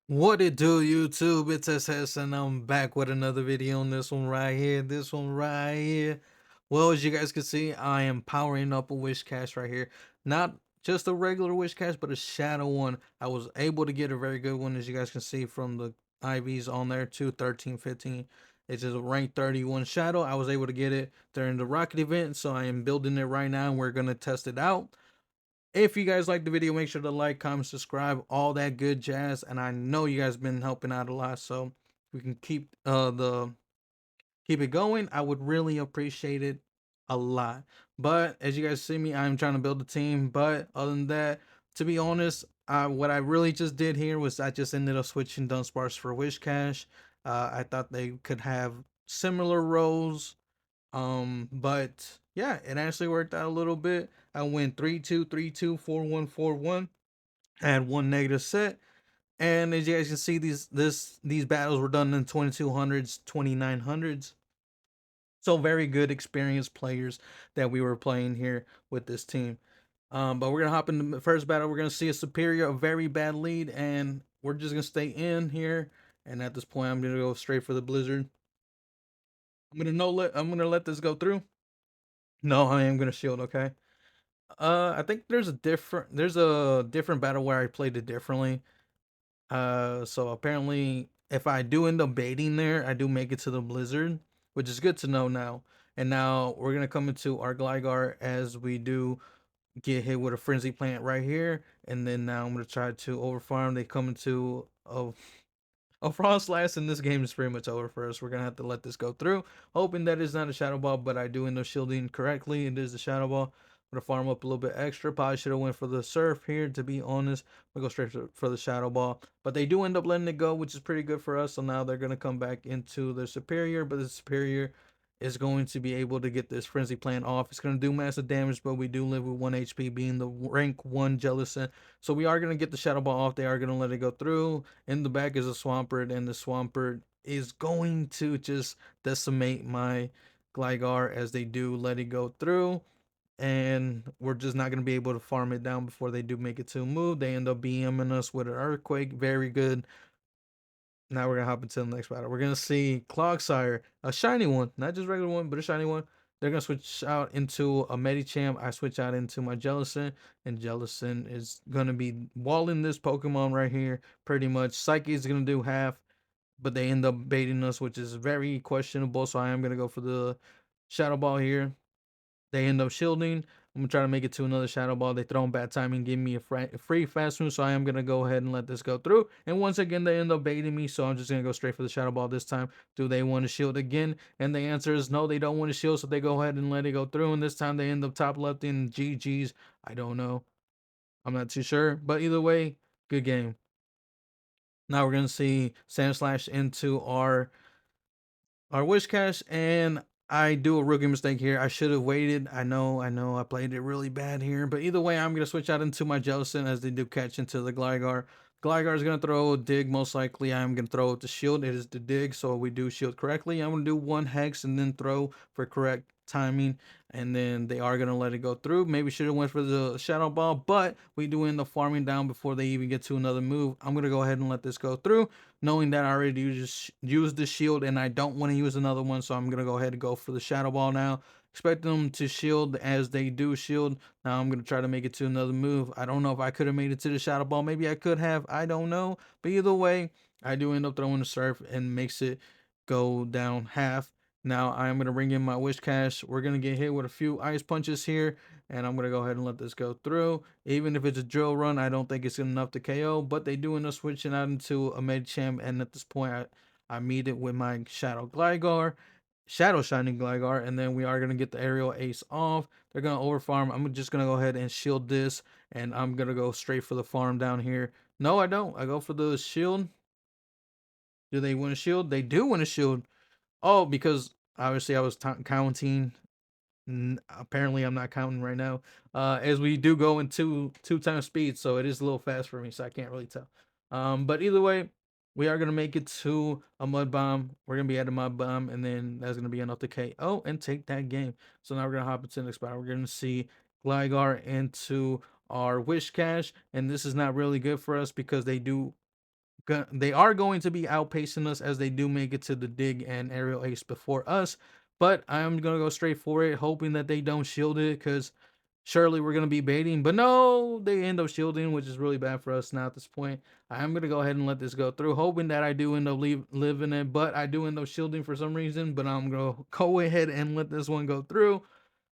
What it do, YouTube? It's SS, and I'm back with another video on this one right here. This one right here. Well, as you guys can see, I am powering up a Whiscash right here. Not just a regular Whiscash, but a shadow one. I was able to get a very good one, as you guys can see from the IVs on there, too. 13, 15. It's just a rank 31 shadow. I was able to get it during the rocket event, so I am building it right now, and we're going to test it out. If you guys like the video, make sure to like, comment, subscribe, all that good jazz. And I know you guys been helping out a lot, so we can keep it going. I would really appreciate it a lot. But as you guys see me, I'm trying to build a team. But other than that, to be honest, what I really just did here was I just ended up switching Dunsparce for Wishcash. I thought they could have similar roles, but yeah, it actually worked out a little bit. I went 3-2, 3-2, 4-1, 4-1. I had one negative set. And as you guys can see, these battles were done in 2200s, 2900s. So very good experienced players that we were playing here with this team. But we're gonna hop into the first battle. We're gonna see a superior, a very bad lead, and we're just gonna stay in here. And at this point, I'm gonna go straight for the blizzard. I'm gonna let this go through. No, I am gonna shield. Okay. I think there's a different battle where I played it differently. So apparently if I do end up baiting there, I do make it to the blizzard, which is good to know now. And now we're gonna come into our Gligar as we do get hit with a frenzy plant right here. And then now I'm gonna try to overfarm. They come into a frost slash, and this game is pretty much over for us. We're gonna have to let this go through, hoping that it's not a shadow ball, but I do end up shielding correctly. It is a shadow ball. I'm gonna farm up a little bit extra. Probably should have went for the surf here, to be honest. We go straight for the shadow ball, but they do end up letting it go, which is pretty good for us. So now they're gonna come back into the superior, but the superior is going to be able to get this frenzy plant off. It's going to do massive damage, but we do live with 1 HP, being the rank 1 Jellicent. So we are going to get the shadow ball off. They are going to let it go through. In the back is a Swampert, and the Swampert is going to just decimate my Gligar as they do let it go through. And we're just not going to be able to farm it down before they do make it to a move. They end up BMing us with an Earthquake. Very good. Now we're gonna hop into the next battle. We're gonna see Clodsire, a shiny one, not just regular one, but a shiny one. They're gonna switch out into a Medicham. I switch out into my Jellicent, and Jellicent is gonna be walling this Pokemon right here. Pretty much, Psyche is gonna do half, but they end up baiting us, which is very questionable. So I am gonna go for the Shadow Ball here. They end up shielding. I'm gonna try to make it to another shadow ball. They throw in bad timing, give me a free fast move, so I am gonna go ahead and let this go through. And once again, they end up baiting me, so I'm just gonna go straight for the shadow ball this time. Do they want to shield again? And the answer is no, they don't want to shield, so they go ahead and let it go through. And this time they end up top left in GG's. I don't know. I'm not too sure, but either way, good game. Now we're gonna see Sandslash into our Whiscash, and I do a rookie mistake here. I should have waited. I know, I played it really bad here. But either way, I'm going to switch out into my Jellicent as they do catch into the Gligar. Gligar is going to throw a dig, most likely. I'm going to throw it to shield. It is the dig, so we do shield correctly. I'm going to do one hex and then throw for correct timing. And then they are going to let it go through. Maybe should have went for the Shadow Ball, but we do end up farming down before they even get to another move. I'm going to go ahead and let this go through, knowing that I already used the shield and I don't want to use another one, so I'm gonna go ahead and go for the shadow ball now. Expect them to shield as they do shield. Now I'm gonna try to make it to another move. I don't know if I could have made it to the shadow ball. Maybe I could have. I don't know. But either way, I do end up throwing the surf and makes it go down half. Now I am gonna bring in my Whiscash. We're gonna get hit with a few ice punches here, and I'm gonna go ahead and let this go through. Even if it's a drill run, I don't think it's enough to KO, but they do end up switching out into a Medicham, and at this point, I meet it with my Shadow Shining Gligar, and then we are going to get the Aerial Ace off. They're going to overfarm. I'm just going to go ahead and shield this, and I'm going to go straight for the farm down here. No, I don't. I go for the shield. Do they win a shield? They do win a shield. Oh, because obviously I was counting. Apparently I'm not counting right now, as we do go in two times speed, so it is a little fast for me, so I can't really tell. But either way, we are gonna make it to a mud bomb. We're gonna be at a mud bomb, and then that's gonna be enough to KO and take that game. So now we're gonna hop into the next battle. We're gonna see Gligar into our Wishcash, and this is not really good for us because they do they are going to be outpacing us as they do make it to the dig and aerial ace before us. But I'm gonna go straight for it, hoping that they don't shield it, because surely we're gonna be baiting. But no, they end up shielding, which is really bad for us now at this point. I'm gonna go ahead and let this go through, hoping that I do end up living it, but I do end up shielding for some reason. But I'm gonna go ahead and let this one go through.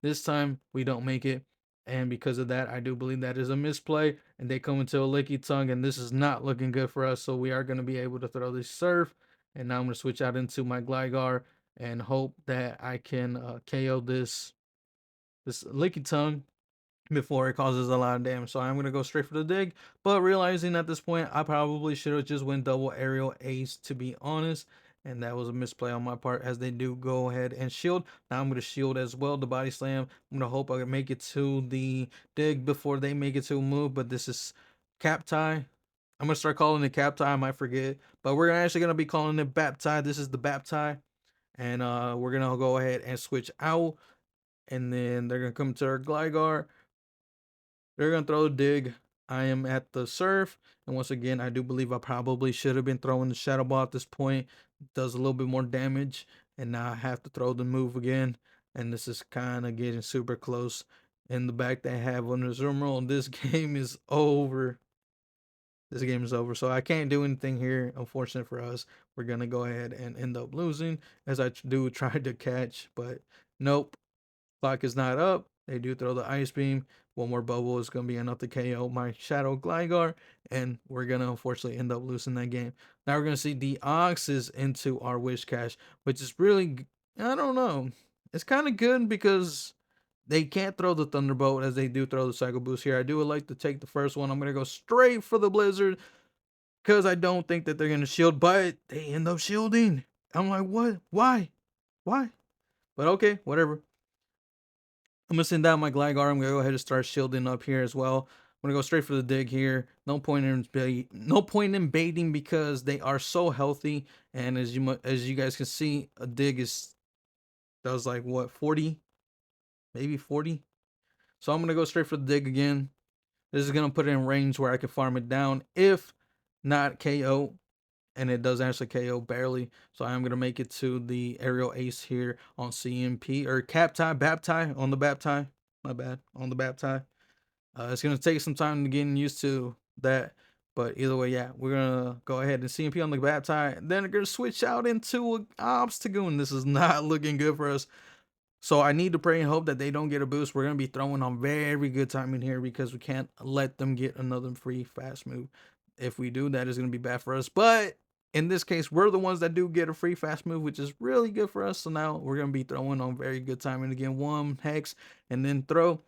This time we don't make it. And because of that, I do believe that is a misplay. And they come into a Lickitung, and this is not looking good for us. So we are going to be able to throw this Surf. And now I'm going to switch out into my Gligar and hope that I can KO this Lickitung before it causes a lot of damage. So I'm going to go straight for the dig. But realizing at this point, I probably should have just went double aerial ace, to be honest. And that was a misplay on my part, as they do go ahead and shield. Now I'm going to shield as well, the body slam. I'm going to hope I can make it to the dig before they make it to a move. But this is cap tie. I'm going to start calling it cap tie. I might forget. But we're actually going to be calling it bap tie. This is the bap tie. And we're going to go ahead and switch out. And then they're going to come to our Gligar. They're going to throw the dig. I am at the Surf. And once again, I do believe I probably should have been throwing the Shadow Ball at this point. It does a little bit more damage. And now I have to throw the move again. And this is kind of getting super close. In the back they have on the zoom roll. And this game is over. This game is over. So I can't do anything here. Unfortunate for us. We're going to go ahead and end up losing, as I do try to catch. But nope. Clock is not up. They do throw the Ice Beam. One more bubble is going to be enough to KO my Shadow Gligar. And we're going to unfortunately end up losing that game. Now we're going to see Deoxys into our Whiscash, which is really, I don't know. It's kind of good because they can't throw the Thunderbolt as they do throw the Psycho Boost here. I do like to take the first one. I'm going to go straight for the Blizzard because I don't think that they're going to shield, but they end up shielding. I'm like, what? Why? Why? But okay, whatever. I'm gonna send down my Gligar. I'm gonna go ahead and start shielding up here as well. I'm gonna go straight for the dig here. No point in baiting because they are so healthy. And as you guys can see, a dig does like what, 40, maybe 40. So I'm gonna go straight for the dig again. This is gonna put it in range where I can farm it down, if not KO. And it does actually KO barely. So I'm going to make it to the aerial ace here on CMP, or cap tie, bap tie, on the bap tie. My bad, on the bap tie. It's going to take some time to get used to that. But either way, yeah, we're going to go ahead and CMP on the bap tie. Then we're going to switch out into an Obstagoon. This is not looking good for us. So I need to pray and hope that they don't get a boost. We're going to be throwing on very good timing here, because we can't let them get another free fast move. If we do, that is going to be bad for us. But in this case, we're the ones that do get a free fast move, which is really good for us. So now we're going to be throwing on very good timing again. One hex and then throw,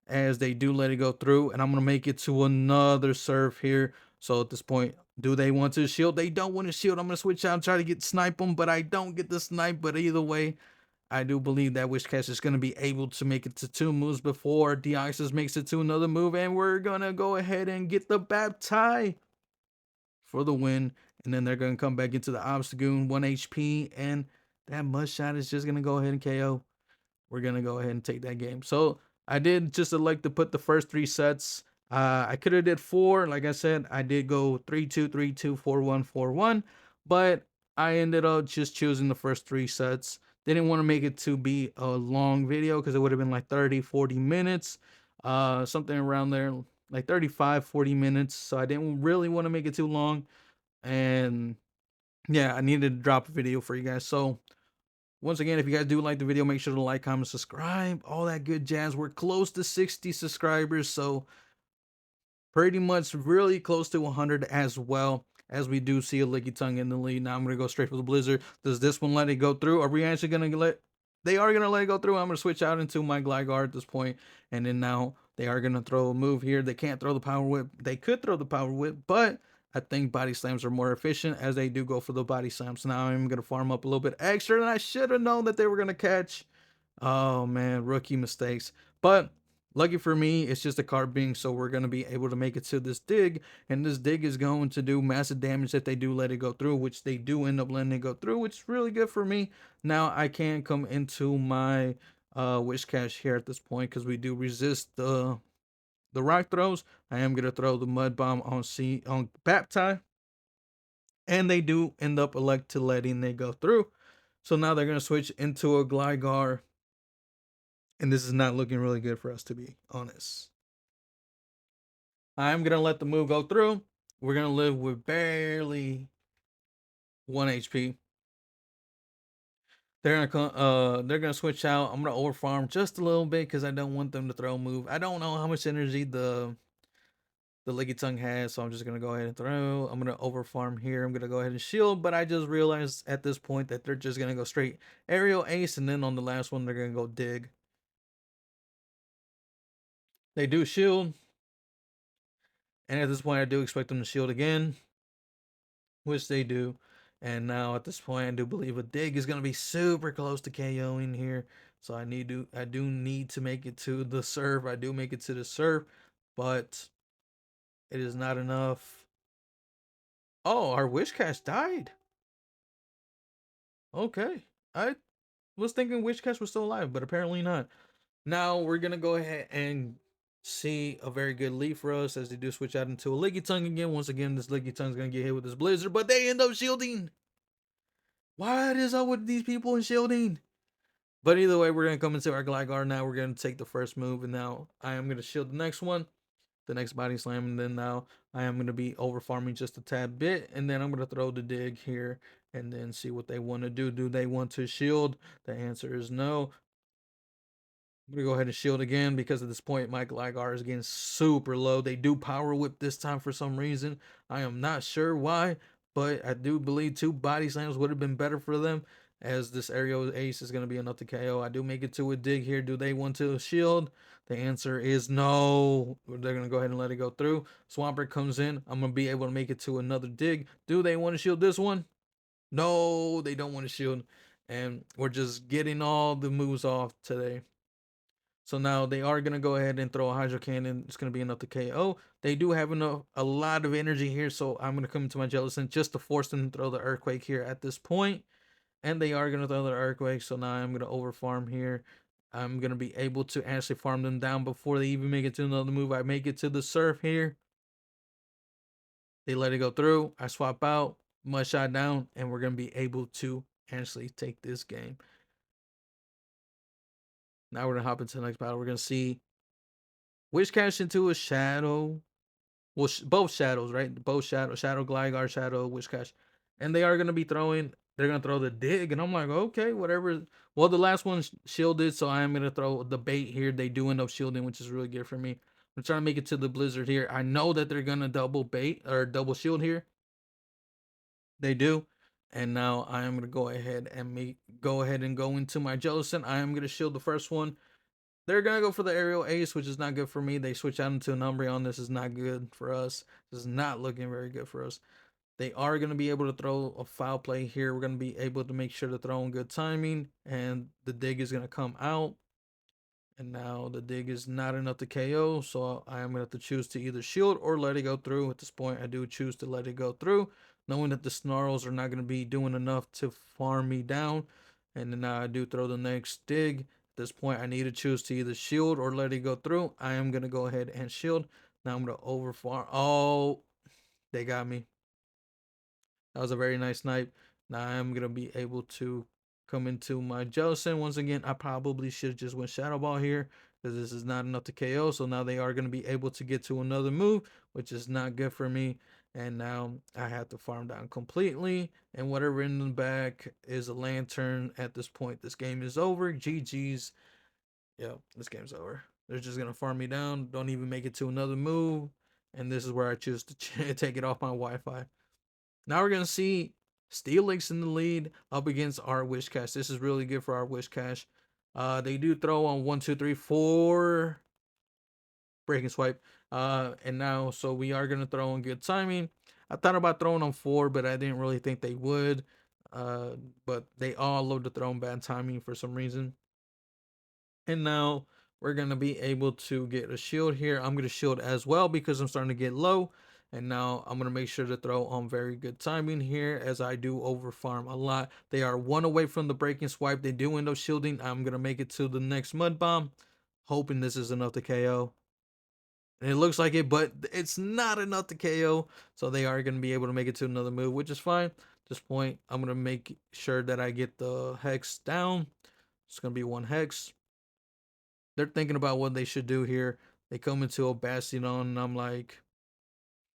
as they do let it go through. And I'm going to make it to another Surf here. So at this point, do they want to shield? They don't want to shield. I'm going to switch out and try to snipe them, but I don't get the snipe. But either way, I do believe that Whiscash is going to be able to make it to 2 moves before Deoxys makes it to another move. And we're going to go ahead and get the bap tie for the win. And then they're going to come back into the Obstagoon, 1 HP. And that mud shot is just going to go ahead and KO. We're going to go ahead and take that game. So I did just elect to put the first 3 sets. I could have did 4. Like I said, I did go 3-2, 3-2, 4-1, 4-1. But I ended up just choosing the first 3 sets. Didn't want to make it to be a long video, because it would have been like 30-40 minutes, something around there, like 35-40 minutes. So I didn't really want to make it too long. And yeah, I needed to drop a video for you guys. So once again, if you guys do like the video, make sure to like, comment, subscribe, all that good jazz. We're close to 60 subscribers, so pretty much really close to 100 as well, as we do see a Lickitung in the lead. Now I'm going to go straight for the Blizzard. Does this one let it go through? Are we actually going to let... They are going to let it go through. I'm going to switch out into my Gligar at this point. And then now they are going to throw a move here. They can't throw the Power Whip. They could throw the Power Whip, but I think Body Slams are more efficient, as they do go for the Body Slams. Now I'm going to farm up a little bit extra, and I should have known that they were going to catch. Oh, man, rookie mistakes. But lucky for me, it's just a card being, so we're going to be able to make it to this dig, and this dig is going to do massive damage if they do let it go through, which they do end up letting it go through, which is really good for me. Now I can come into my Whiscash here at this point, because we do resist the rock throws. I am going to throw the Mud Bomb on Bap tie. And they do end up elect to letting they go through. So now they're going to switch into a Gligar. And this is not looking really good for us, to be honest. I'm going to let the move go through. We're going to live with barely 1 HP. They're gonna switch out. I'm gonna overfarm just a little bit because I don't want them to throw a move. I don't know how much energy the Lickitung has, so I'm just gonna go ahead and throw. I'm gonna overfarm here. I'm gonna go ahead and shield, but I just realized at this point that they're just gonna go straight aerial ace, and then on the last one they're gonna go dig. They do shield, and at this point I do expect them to shield again, which they do. And now at this point I do believe a dig is gonna be super close to KOing here. So I do need to make it to the serve. I do make it to the serve, but it is not enough. Oh, our Whiscash died. Okay. I was thinking Whiscash was still alive, but apparently not. Now we're gonna go ahead and see a very good lead for us as they do switch out into a Lickitung again. Once again, this Lickitung's gonna get hit with this Blizzard, but they end up shielding. What is up with these people in shielding? But either way, we're gonna come into our Gligar now. We're gonna take the first move, and now I am gonna shield the next one, the next body slam, and then now I am gonna be over farming just a tad bit, and then I'm gonna throw the dig here and then see what they want to do. Do they want to shield? The answer is no. I'm gonna go ahead and shield again because at this point my Gligar is getting super low. They do power whip this time for some reason. I am not sure why, but I do believe 2 body slams would have been better for them as this aerial ace is gonna be enough to KO. I do make it to a dig here. Do they want to shield? The answer is no. They're gonna go ahead and let it go through. Swampert comes in. I'm gonna be able to make it to another dig. Do they want to shield this one? No, they don't want to shield. And we're just getting all the moves off today. So now they are gonna go ahead and throw a Hydro Cannon. It's gonna be enough to KO. They do have a lot of energy here, so I'm gonna come into my Jellicent just to force them to throw the Earthquake here at this point. And they are gonna throw the Earthquake, so now I'm gonna overfarm here. I'm gonna be able to actually farm them down before they even make it to another move. I make it to the Surf here. They let it go through. I swap out, Mud Shot down, and we're gonna be able to actually take this game. Now we're gonna hop into the next battle. We're gonna see Whiscash into a Shadow. Well, both Shadows, right? Both Shadow Gligar, Shadow Whiscash, and they are gonna be throwing. They're gonna throw the dig, and I'm like, okay, whatever. Well, the last one shielded, so I am gonna throw the bait here. They do end up shielding, which is really good for me. I'm trying to make it to the Blizzard here. I know that they're gonna double bait or double shield here. They do. And now I am gonna go ahead and go into my Jellicent. I am gonna shield the first one. They're gonna go for the aerial ace, which is not good for me. They switch out into an Umbreon. This is not good for us. This is not looking very good for us. They are gonna be able to throw a foul play here. We're gonna be able to make sure to throw in good timing, and the dig is gonna come out. And now the dig is not enough to KO, so I am going to have to choose to either shield or let it go through. At this point, I do choose to let it go through, knowing that the snarls are not going to be doing enough to farm me down. And then now I do throw the next dig. At this point, I need to choose to either shield or let it go through. I am going to go ahead and shield. Now I'm going to overfarm. Oh, they got me. That was a very nice snipe. Now I'm going to be able to come into my Jellicent. Once again, I probably should have just went Shadow Ball here because this is not enough to KO. So now they are going to be able to get to another move, which is not good for me. And now I have to farm down completely. And whatever in the back is a Lantern at this point. This game is over. GG's. Yep, this game's over. They're just going to farm me down. Don't even make it to another move. And this is where I choose to take it off my Wi-Fi. Now we're going to see Steelix in the lead up against our Whiscash. This is really good for our Whiscash. They do throw on 1, 2, 3, 4. Breaking swipe. And now, so we are going to throw on good timing. I thought about throwing on 4, but I didn't really think they would. But they all love to throw on bad timing for some reason. And now we're going to be able to get a shield here. I'm going to shield as well because I'm starting to get low. And now I'm going to make sure to throw on very good timing here as I do over farm a lot. They are 1 away from the breaking swipe. They do end up shielding. I'm going to make it to the next mud bomb, hoping this is enough to KO. And it looks like it, but it's not enough to KO. So they are going to be able to make it to another move, which is fine. At this point, I'm going to make sure that I get the Hex down. It's going to be one Hex. They're thinking about what they should do here. They come into a Bastion, and I'm like,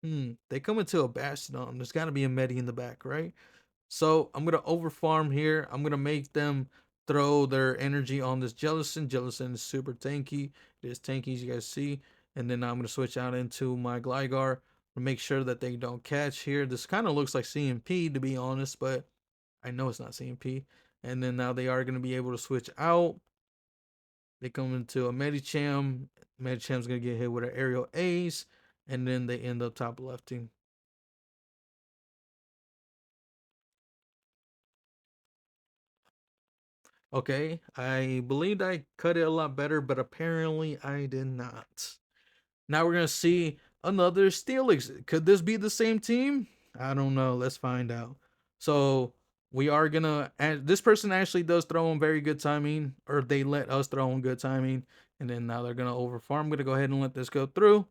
they come into a Bastion. There's got to be a Medi in the back, right? So I'm gonna overfarm here. I'm gonna make them throw their energy on this Jellicent. Jellicent is super tanky. It is tanky, as you guys see. And then I'm gonna switch out into my Gligar to make sure that they don't catch here. This kind of looks like CMP, to be honest, but I know it's not CMP. And then now they are gonna be able to switch out. They come into a Medicham. Medicham's gonna get hit with an aerial ace, and then they end up top lefting. Okay, I believed I cut it a lot better, but apparently I did not. Now we're gonna see another Steelix. Could this be the same team? I don't know. Let's find out. So we are gonna. This person actually does throw in very good timing, or they let us throw in good timing, and then now they're gonna overfarm. I'm gonna go ahead and let this go through.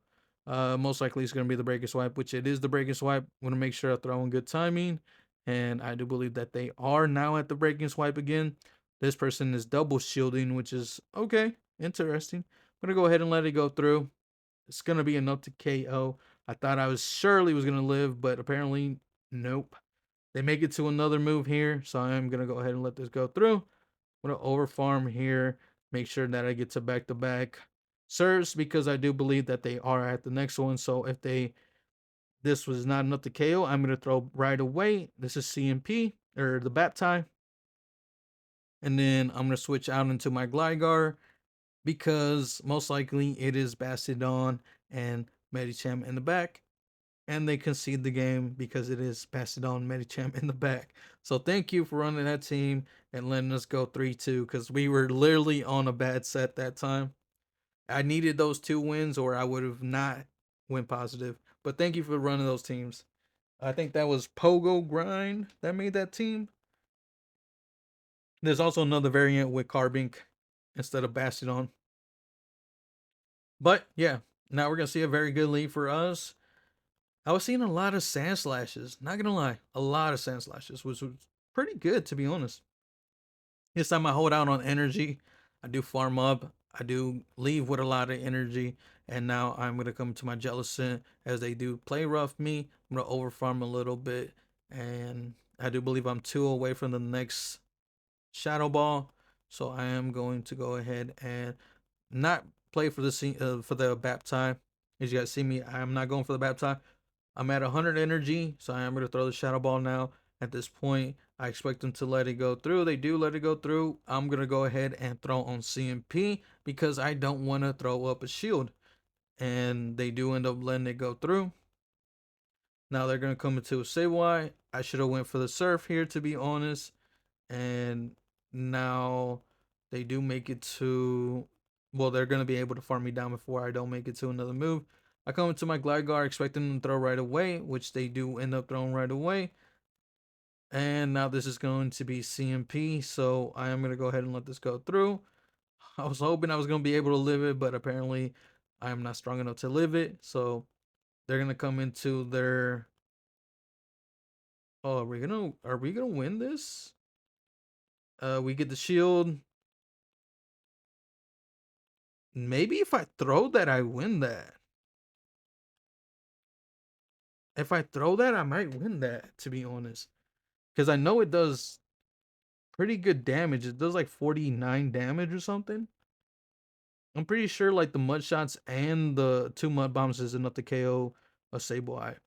Most likely it's gonna be the breaker swipe, which it is the breaker swipe. I'm gonna make sure I throw in good timing, and I do believe that they are now at the breaking swipe again. This person is double shielding, which is okay, interesting. I'm gonna go ahead and let it go through. It's gonna be enough to KO. I thought I was surely was gonna live, but apparently nope. They make it to another move here, so I am gonna go ahead and let this go through. I'm gonna overfarm here, make sure that I get to back serves because I do believe that they are at the next one. So if this was not enough to KO, I'm gonna throw right away. This is CMP or the Baptiste. And then I'm gonna switch out into my Gligar because most likely it is Bastiodon and Medicham in the back. And they concede the game because it is Bastiodon, Medicham in the back. So thank you for running that team and letting us go 3-2 because we were literally on a bad set that time. I needed those 2 wins or I would have not went positive. But thank you for running those teams. I think that was Pogo Grind that made that team. There's also another variant with Carbink instead of Bastiodon. But yeah, now we're gonna see a very good lead for us. I was seeing a lot of Sandslashes. Not gonna lie, a lot of Sandslashes, which was pretty good to be honest. This time I hold out on energy. I do farm up. I do leave with a lot of energy. And now I'm gonna come to my Jellicent as they do play rough me. I'm gonna overfarm a little bit. And I do believe I'm 2 away from the next Shadow Ball. So I am going to go ahead and not play for the Baptiste. As you guys see me, I'm not going for the Baptiste. I'm at 100 energy, so I am going to throw the Shadow Ball now. At this point, I expect them to let it go through. They do let it go through. I'm going to go ahead and throw on CMP because I don't want to throw up a shield. And they do end up letting it go through. Now they're going to come into a Sableye. I should have went for the Surf here, to be honest. And now they do make it to... Well, they're going to be able to farm me down before I don't make it to another move. I come into my Gligar expecting them to throw right away, which they do end up throwing right away. And now this is going to be CMP, so I am going to go ahead and let this go through. I was hoping I was going to be able to live it, but apparently I am not strong enough to live it. So they're going to come into their... Oh, are we gonna win this? We get the shield. Maybe if I throw that, I win that. If I throw that, I might win that, to be honest. Because I know it does pretty good damage. It does like 49 damage or something. I'm pretty sure like the mud shots and the 2 mud bombs is enough to KO a Sableye.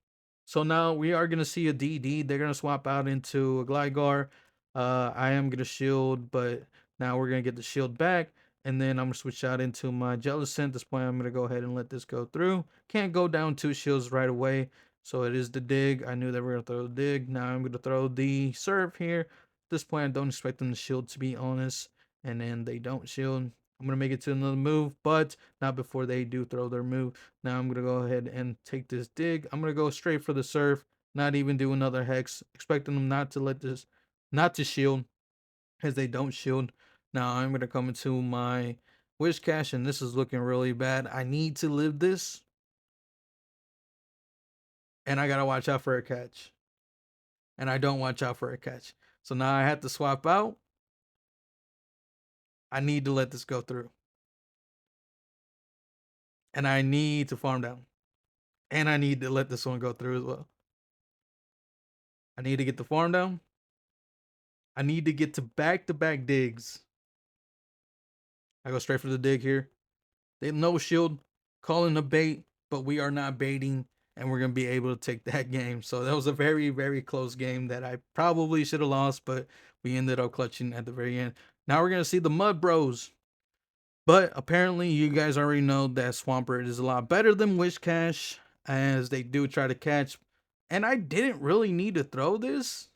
So now we are going to see a DD. They're going to swap out into a Gligar. I am going to shield, but now we're going to get the shield back. And then I'm going to switch out into my Jellicent. At this point, I'm going to go ahead and let this go through. Can't go down 2 shields right away. So it is the dig. I knew they were going to throw the dig. Now I'm going to throw the Surf here. At this point, I don't expect them to shield, to be honest. And then they don't shield. I'm going to make it to another move, but not before they do throw their move. Now I'm going to go ahead and take this dig. I'm going to go straight for the Surf, not even do another Hex, expecting them not to shield, as they don't shield. Now I'm going to come into my Whiscash, and this is looking really bad. I need to live this. and I gotta watch out for a catch. And I don't watch out for a catch. So now I have to swap out. I need to let this go through. And I need to farm down. And I need to let this one go through as well. I need to get the farm down. I need to get to back digs. I go straight for the dig here. They no shield, calling the bait, but we are not baiting, and we're gonna be able to take that game. So that was a very, very close game that I probably should have lost, but we ended up clutching at the very end. Now we're gonna see the Mud Bros. But apparently you guys already know that Swampert is a lot better than Whiscash, as they do try to catch. And I didn't really need to throw this.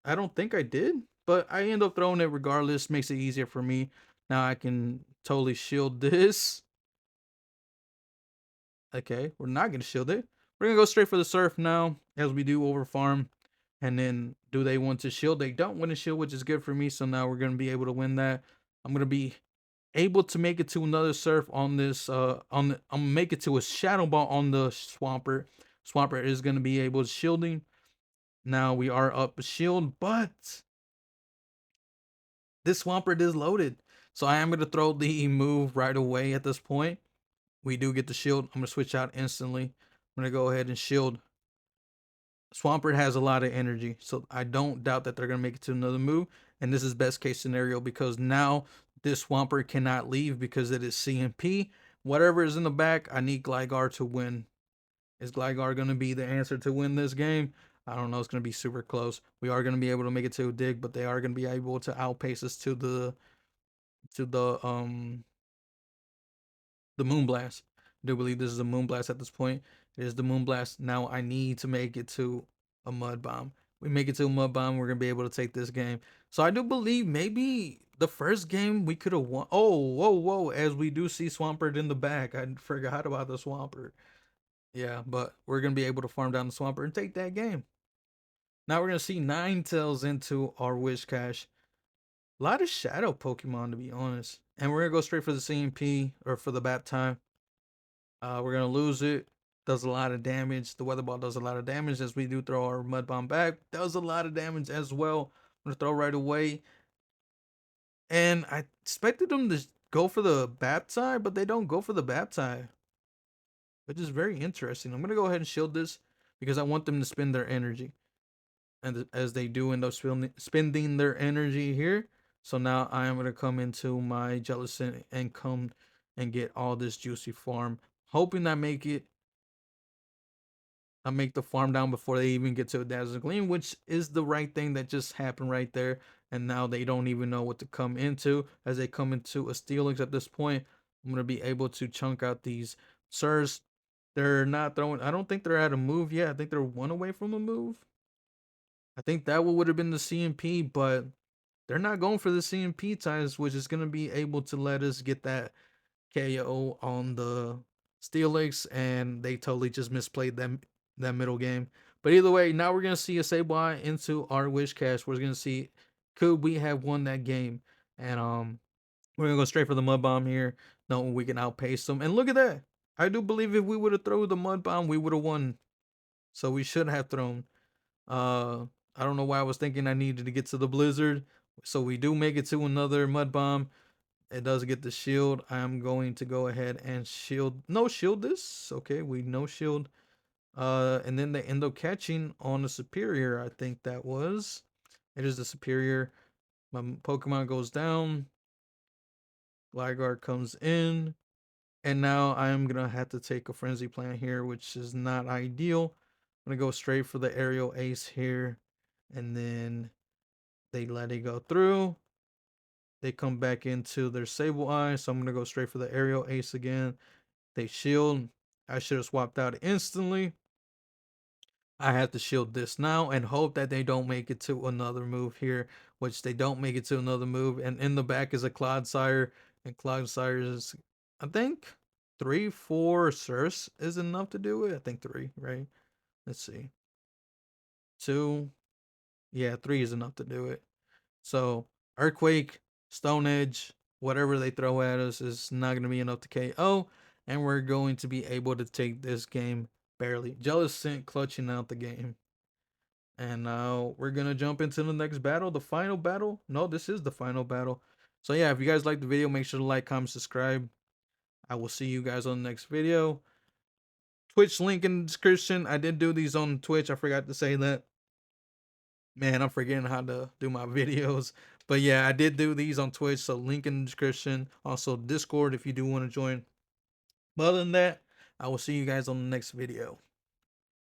I don't think I did, but I end up throwing it regardless. Makes it easier for me. Now I can totally shield this. Okay, we're not going to shield it. We're going to go straight for the surf now, as we do over farm. And then do they want to shield? They don't want to shield, which is good for me. So now we're going to be able to win that. I'm going to be able to make it to another surf on this I'm gonna make it to a shadow ball on the Swampert. Swampert is gonna be able to shielding. Now we are up a shield, but this Swampert is loaded. So I am gonna throw the move right away at this point. We do get the shield. I'm gonna switch out instantly. I'm gonna go ahead and shield. Swampert has a lot of energy, so I don't doubt that they're gonna make it to another move. And this is best case scenario because now this Swampert cannot leave because it is CMP. Whatever is in the back, I need Gligar to win. Is Gligar gonna be the answer to win this game? I don't know. It's gonna be super close. We are gonna be able to make it to a dig, but they are gonna be able to outpace us to the Moonblast. I do believe this is a Moonblast at this point. It is the Moonblast. Now I need to make it to a Mud Bomb. We make it to a Mud Bomb, we're gonna be able to take this game. So I do believe maybe the first game we could have won. Oh, whoa! As we do see Swampert in the back, I forgot about the Swampert. Yeah, but we're gonna be able to farm down the Swampert and take that game. Now we're gonna see Ninetales into our Whiscash. A lot of shadow Pokemon, to be honest. And we're gonna go straight for the CMP or for the bat time. We're gonna lose it. Does a lot of damage. The weather ball does a lot of damage as we do throw our mud bomb back. Does a lot of damage as well. I'm gonna throw right away. And I expected them to go for the baptise, but they don't go for the baptise, which is very interesting. I'm gonna go ahead and shield this because I want them to spend their energy, and as they do end up spending their energy here. So now I am gonna come into my Jellicent and come and get all this juicy farm, hoping I make it. I make the farm down before they even get to a Dazzling Gleam, which is the right thing that just happened right there. And now they don't even know what to come into. As they come into a Steelix at this point, I'm going to be able to chunk out these Sirs. They're not throwing, I don't think they're at a move yet. I think they're one away from a move. I think that would have been the CMP, but they're not going for the CMP ties, which is going to be able to let us get that KO on the Steelix, and they totally just misplayed that middle game. But either way, now we're gonna see a Sableye into our Whiscash. We're gonna see could we have won that game, and we're gonna go straight for the mud bomb here, knowing we can outpace them. And look at that! I do believe if we would have thrown the mud bomb, we would have won. So we should have thrown. I don't know why I was thinking I needed to get to the blizzard. So we do make it to another mud bomb. It does get the shield. I'm going to go ahead and shield. No shield this. Okay, we no shield. And then they end up catching on the superior. I think that was. It is the superior. My Pokemon goes down. Gligar comes in. And now I'm going to have to take a Frenzy Plant here, which is not ideal. I'm going to go straight for the Aerial Ace here. And then they let it go through. They come back into their Sableye, so I'm going to go straight for the Aerial Ace again. They shield. I should have swapped out instantly. I have to shield this now and hope that they don't make it to another move here, which they don't make it to another move. And in the back is a Clodsire, and Clodsire is, I think, 3, 4 Surfs is enough to do it. I think 3, right? Let's see. 2, yeah, 3 is enough to do it. So Earthquake, Stone Edge, whatever they throw at us is not going to be enough to KO, and we're going to be able to take this game Barely. Jellicent clutching out the game. And now we're gonna jump into the next battle, the final battle. No, this is the final battle. So yeah, if you guys like the video, make sure to like, comment, subscribe. I will see you guys on the next video. Twitch link in the description. I did do these on Twitch. I forgot to say that. Man, I'm forgetting how to do my videos. But yeah, I did do these on Twitch. So link in the description. Also Discord if you do want to join. But other than that, I will see you guys on the next video.